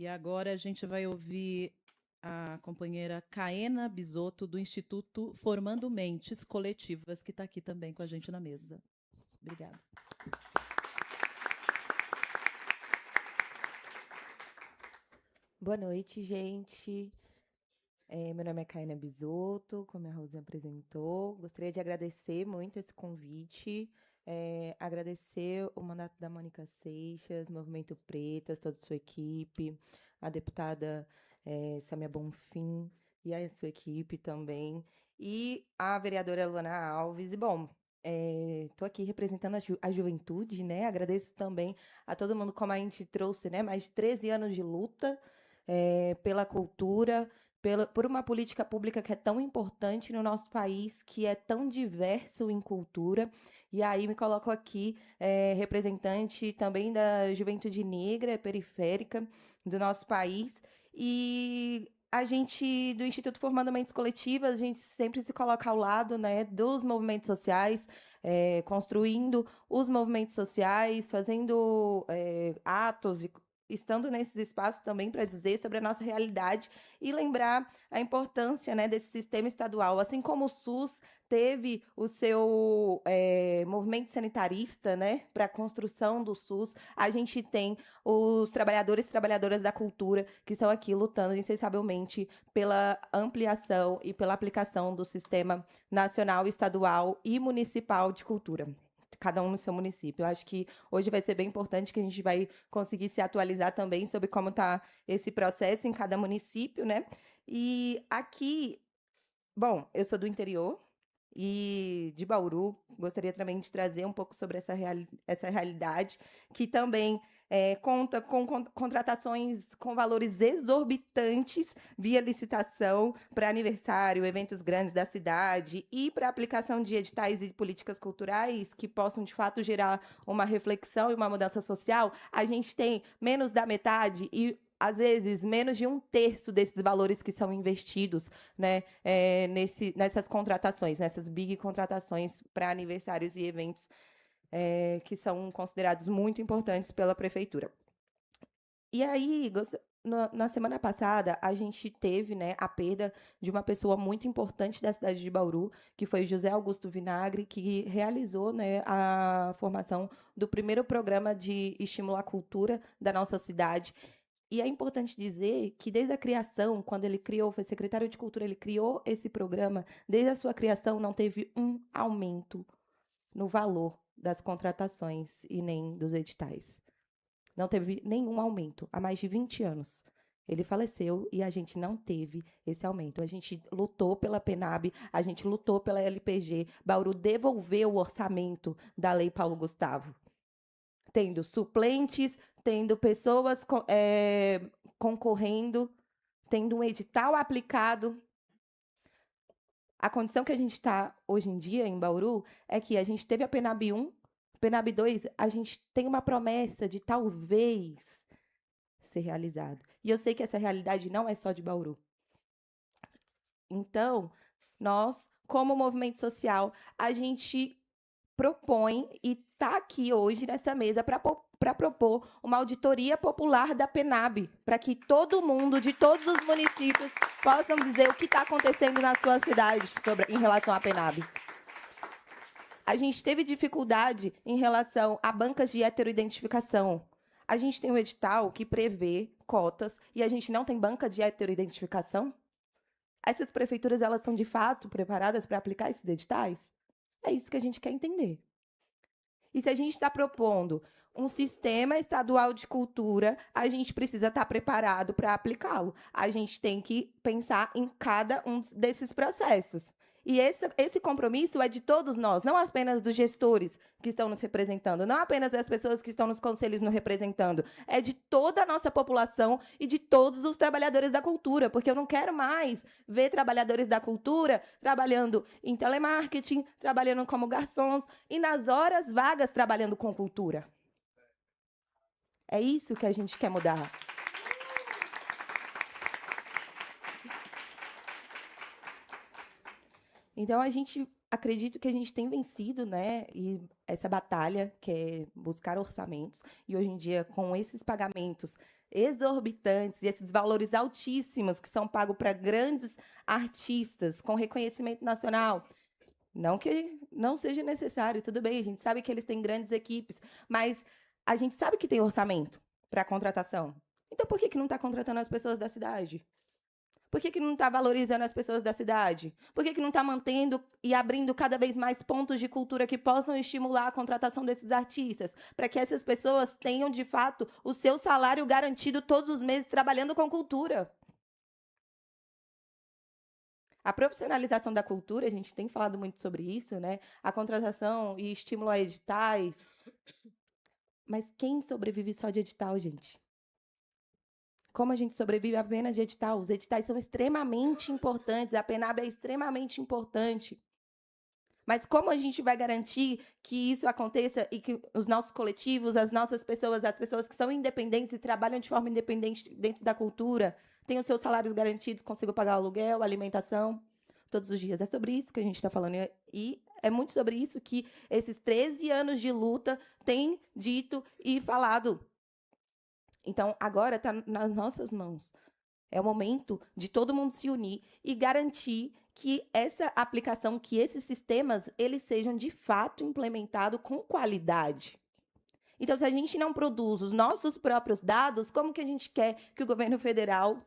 E agora a gente vai ouvir a companheira Caena Bisotto, do Instituto Formando Mentes Coletivas, que está aqui também com a gente na mesa. Obrigada. Boa noite, gente. Meu nome é Caena Bisotto, como a Rose apresentou. Gostaria de agradecer muito esse convite, agradecer o mandato da Mônica Seixas, Movimento Pretas, toda a sua equipe, a deputada Samia Bonfim e a sua equipe também, e a vereadora Luana Alves. E, bom, estou aqui representando a juventude, né? Agradeço também a todo mundo, como a gente trouxe, né? Mais de 13 anos de luta pela cultura, por uma política pública que é tão importante no nosso país, que é tão diverso em cultura. E aí me coloco aqui, representante também da juventude negra, periférica do nosso país. E a gente, do Instituto Formando Mentes Coletivas, a gente sempre se coloca ao lado, né, dos movimentos sociais, construindo os movimentos sociais, fazendo atos e estando nesses espaços também para dizer sobre a nossa realidade e lembrar a importância, né, desse sistema estadual. Assim como o SUS teve o seu movimento sanitarista, né, para a construção do SUS, a gente tem os trabalhadores e trabalhadoras da cultura que estão aqui lutando incansavelmente pela ampliação e pela aplicação do sistema nacional, estadual e municipal de cultura, cada um no seu município. Eu acho que hoje vai ser bem importante, que a gente vai conseguir se atualizar também sobre como está esse processo em cada município, né? E aqui, bom, eu sou do interior e de Bauru, gostaria também de trazer um pouco sobre essa realidade, que também conta com contratações com valores exorbitantes via licitação para aniversário, eventos grandes da cidade e para aplicação de editais e políticas culturais que possam, de fato, gerar uma reflexão e uma mudança social. A gente tem menos da metade e, às vezes, menos de 1/3 desses valores que são investidos, né, nessas contratações, nessas big contratações para aniversários e eventos que são considerados muito importantes pela prefeitura. E aí, na semana passada, a gente teve, né, a perda de uma pessoa muito importante da cidade de Bauru, que foi José Augusto Vinagre, que realizou, né, a formação do primeiro programa de estímulo à cultura da nossa cidade. E é importante dizer que, desde a criação, quando ele criou, foi secretário de Cultura, ele criou esse programa, desde a sua criação não teve um aumento no valor das contratações e nem dos editais. Não teve nenhum aumento há mais de 20 anos. Ele faleceu e a gente não teve esse aumento. A gente lutou pela PENAB, a gente lutou pela LPG. Bauru devolveu o orçamento da Lei Paulo Gustavo, tendo suplentes, tendo pessoas concorrendo, tendo um edital aplicado. A condição que a gente está hoje em dia em Bauru é que a gente teve a PENAB 1, PENAB 2, a gente tem uma promessa de talvez ser realizado. E eu sei que essa realidade não é só de Bauru. Então, nós, como movimento social, a gente propõe e está aqui hoje nessa mesa para propor uma auditoria popular da PENAB, para que todo mundo, de todos os municípios, possam dizer o que está acontecendo na sua cidade em relação à PENAB. A gente teve dificuldade em relação a bancas de heteroidentificação. A gente tem um edital que prevê cotas e a gente não tem banca de heteroidentificação? Essas prefeituras, elas estão, de fato, preparadas para aplicar esses editais? É isso que a gente quer entender. E se a gente está propondo um sistema estadual de cultura, a gente precisa estar preparado para aplicá-lo. A gente tem que pensar em cada um desses processos. E esse compromisso é de todos nós, não apenas dos gestores que estão nos representando, não apenas das pessoas que estão nos conselhos nos representando, é de toda a nossa população e de todos os trabalhadores da cultura, porque eu não quero mais ver trabalhadores da cultura trabalhando em telemarketing, trabalhando como garçons e nas horas vagas trabalhando com cultura. É isso que a gente quer mudar. Então, a gente acredito que a gente tem vencido, né, e essa batalha, que é buscar orçamentos, e hoje em dia, com esses pagamentos exorbitantes e esses valores altíssimos que são pagos para grandes artistas com reconhecimento nacional, não que não seja necessário, tudo bem, a gente sabe que eles têm grandes equipes, mas a gente sabe que tem orçamento para contratação. Então, por que que não está contratando as pessoas da cidade? Por que que não está valorizando as pessoas da cidade? Por que que não está mantendo e abrindo cada vez mais pontos de cultura que possam estimular a contratação desses artistas? Para que essas pessoas tenham, de fato, o seu salário garantido todos os meses trabalhando com cultura. A profissionalização da cultura, a gente tem falado muito sobre isso, né? A contratação e estímulo a editais. Mas quem sobrevive só de edital, gente? Como a gente sobrevive apenas de edital? Os editais são extremamente importantes, a PENAB é extremamente importante. Mas como a gente vai garantir que isso aconteça e que os nossos coletivos, as nossas pessoas, as pessoas que são independentes e trabalham de forma independente dentro da cultura, tenham seus salários garantidos, consigam pagar o aluguel, alimentação, todos os dias? É sobre isso que a gente está falando. E é muito sobre isso que esses 13 anos de luta têm dito e falado. Então, agora está nas nossas mãos. É o momento de todo mundo se unir e garantir que essa aplicação, que esses sistemas, eles sejam de fato implementados com qualidade. Então, se a gente não produz os nossos próprios dados, como que a gente quer que o governo federal,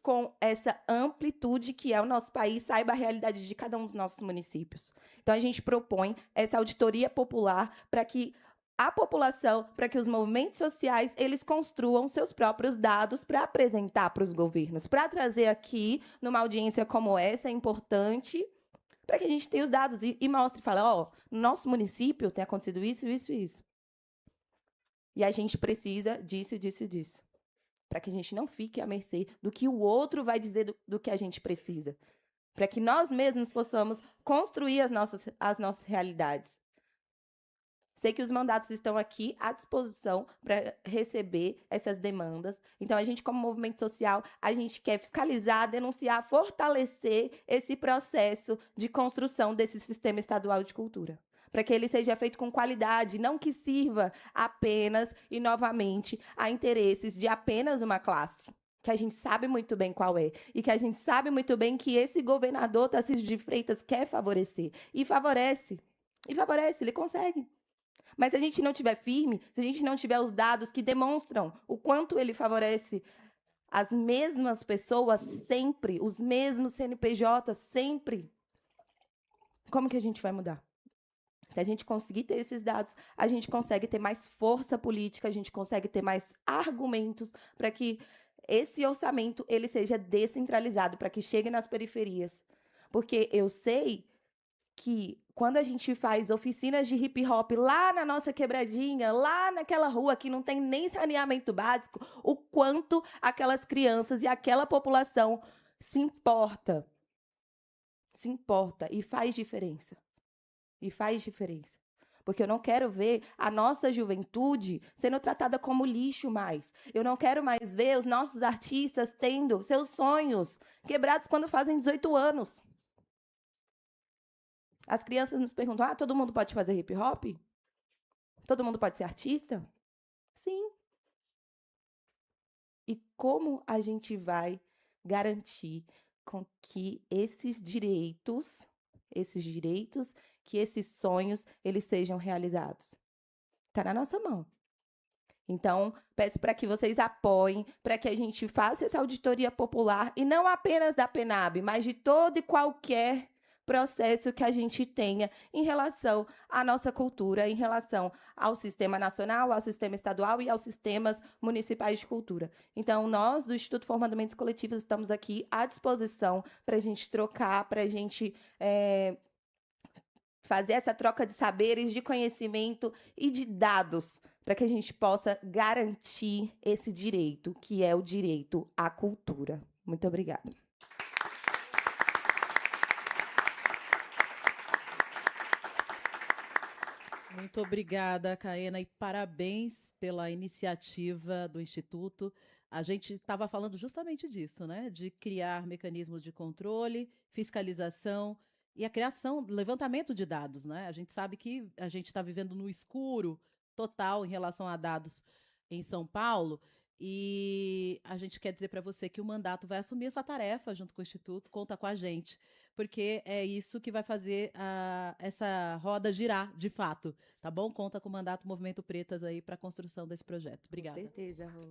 com essa amplitude que é o nosso país, saiba a realidade de cada um dos nossos municípios? Então, a gente propõe essa auditoria popular para que a população, para que os movimentos sociais, eles construam seus próprios dados para apresentar para os governos, para trazer aqui, numa audiência como essa, é importante, para que a gente tenha os dados e mostre, fale, ó, no nosso município tem acontecido isso, isso e isso. E a gente precisa disso, disso e disso. Para que a gente não fique à mercê do que o outro vai dizer do que a gente precisa. Para que nós mesmos possamos construir as nossas realidades. Sei que os mandatos estão aqui à disposição para receber essas demandas. Então, a gente, como movimento social, a gente quer fiscalizar, denunciar, fortalecer esse processo de construção desse sistema estadual de cultura, para que ele seja feito com qualidade, não que sirva apenas e novamente a interesses de apenas uma classe, que a gente sabe muito bem qual é, e que a gente sabe muito bem que esse governador Tarcísio de Freitas quer favorecer, e favorece, ele consegue. Mas se a gente não tiver firme, se a gente não tiver os dados que demonstram o quanto ele favorece as mesmas pessoas sempre, os mesmos CNPJ sempre, como que a gente vai mudar? Se a gente conseguir ter esses dados, a gente consegue ter mais força política, a gente consegue ter mais argumentos para que esse orçamento ele seja descentralizado, para que chegue nas periferias. Porque eu sei que quando a gente faz oficinas de hip hop lá na nossa quebradinha, lá naquela rua que não tem nem saneamento básico, o quanto aquelas crianças e aquela população se importa e faz diferença. E faz diferença. Porque eu não quero ver a nossa juventude sendo tratada como lixo mais. Eu não quero mais ver os nossos artistas tendo seus sonhos quebrados quando fazem 18 anos. As crianças nos perguntam, todo mundo pode fazer hip hop? Todo mundo pode ser artista? Sim. E como a gente vai garantir com que esses direitos, que esses sonhos, eles sejam realizados? Está na nossa mão. Então, peço para que vocês apoiem, para que a gente faça essa auditoria popular, e não apenas da PENAB, mas de todo e qualquer processo que a gente tenha em relação à nossa cultura, em relação ao sistema nacional, ao sistema estadual e aos sistemas municipais de cultura. Então, nós, do Instituto Formando Mentes Coletivas, estamos aqui à disposição para a gente trocar, para a gente fazer essa troca de saberes, de conhecimento e de dados, para que a gente possa garantir esse direito, que é o direito à cultura. Muito obrigada. Muito obrigada, Caena, e parabéns pela iniciativa do Instituto. A gente estava falando justamente disso, né? De criar mecanismos de controle, fiscalização e a criação, levantamento de dados, né? A gente sabe que a gente está vivendo no escuro total em relação a dados em São Paulo, e a gente quer dizer para você que o mandato vai assumir essa tarefa junto com o Instituto, conta com a gente, porque é isso que vai fazer essa roda girar, de fato, tá bom? Conta com o mandato Movimento Pretas aí para a construção desse projeto. Com Obrigada. certeza, Rô.